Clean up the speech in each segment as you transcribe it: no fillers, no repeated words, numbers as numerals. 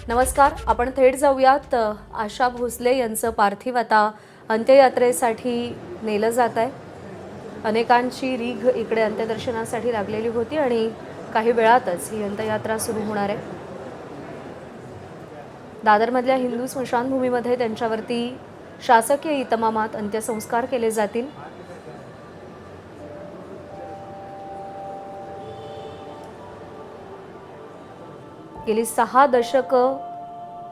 नमस्कार. आपण थेट जाऊयात. आशा भोसले यांचं पार्थिव आता अंत्ययात्रेसाठी नेलं जात आहे. अनेकांची रीघ इकडे अंत्यदर्शनासाठी लागलेली होती आणि काही वेळातच ही अंत्ययात्रा सुरू होणार आहे. दादरमधल्या हिंदू स्मशानभूमीमध्ये त्यांच्यावरती शासकीय इतमामात अंत्यसंस्कार केले जातील. गेली 6 दशकं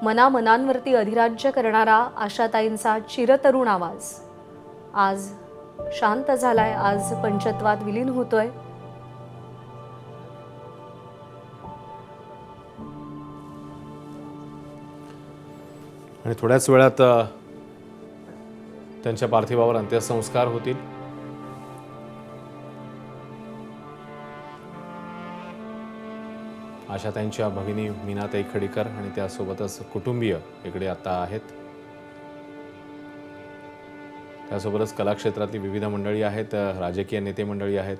मनामनांवरती अधिराज्य करणारा आशाताईंचा चिरतरुण आवाज आज शांत झालाय, आज पंचत्वात विलीन होतोय. आणि थोड्याच वेळात त्यांच्या पार्थिवावर अंत्यसंस्कार होतील. आशाताईंच्या भगिनी मीनाताई खडीकर आणि त्यासोबतच कुटुंबीय इकडे आता आहेत. त्यासोबतच कला क्षेत्रातली विविध मंडळी आहेत, राजकीय नेते मंडळी आहेत.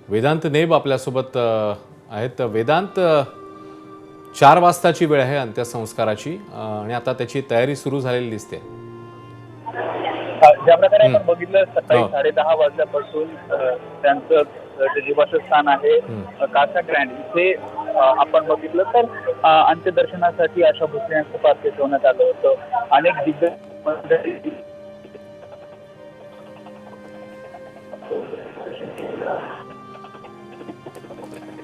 वेदांत नेब आपल्यासोबत आहेत. वेदांत, 4 वाजताची वेळ आहे अंत्यसंस्काराची आणि आता त्याची तयारी सुरू झालेली दिसते. ज्या प्रकारे आपण बघितलं सकाळी 10:30 वाजल्यापासून त्यांचं जे निवासस्थान आहे कासा ग्रँड इथे आपण बघितलं तर अंत्यदर्शनासाठी आशा भोसले यांचं पार्थिव ठेवण्यात आलं होतं. अनेक दिग्गज मंडळी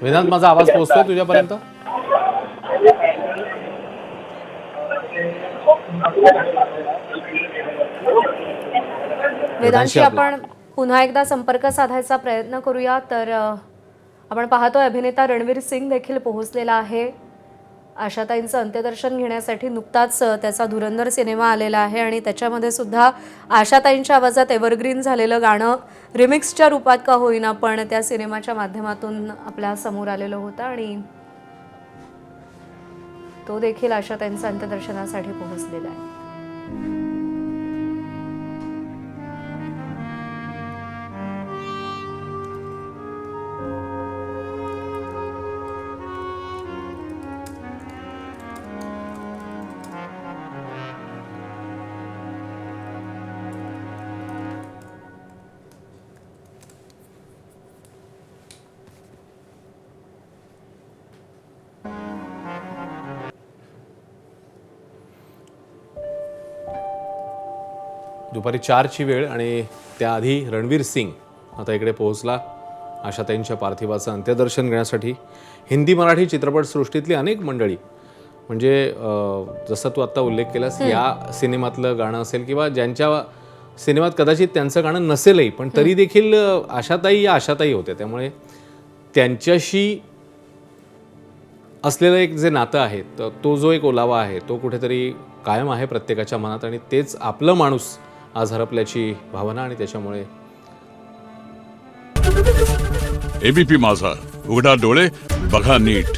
वेदांत, माझा आवाज पोहोचतोय तुझ्यापर्यंत? वेदांशी आपण पुन्हा एकदा संपर्क साधायचा प्रयत्न करूया. तर आपण पाहतोय अभिनेता रणवीर सिंग देखील पोहोचलेला आहे आशाताईंचं अंत्यदर्शन घेण्यासाठी. नुकताच त्याचा धुरंधर सिनेमा आलेला आहे आणि त्याच्यामध्ये सुद्धा आशाताईंच्या आवाजात एव्हरग्रीन झालेलं गाणं रिमिक्सच्या रूपात का होईना पण त्या सिनेमाच्या माध्यमातून आपल्या समोर आलेलं होतं आणि तो देखील आशाताईंचं अंत्यदर्शनासाठी पोहोचलेला आहे. दुपारी 4ची वेळ आणि त्याआधी रणवीर सिंग आता इकडे पोहोचला आशाताईंच्या पार्थिवाचं अंत्यदर्शन घेण्यासाठी. हिंदी मराठी चित्रपटसृष्टीतली अनेक मंडळी, म्हणजे जसं तू आत्ता उल्लेख केलास, या सिनेमातलं गाणं असेल किंवा ज्यांच्या सिनेमात कदाचित त्यांचं गाणं नसेलही पण तरी देखील आशाताई या आशाताई होत्या. त्यामुळे त्यांच्याशी असलेलं एक जे नातं आहे, तो जो एक ओलावा आहे तो कुठेतरी कायम आहे प्रत्येकाच्या मनात आणि तेच आपलं माणूस आज हरपल्याची भावना. आणि त्याच्यामुळे एबीपी माझा, उघडा डोळे बघा नीट.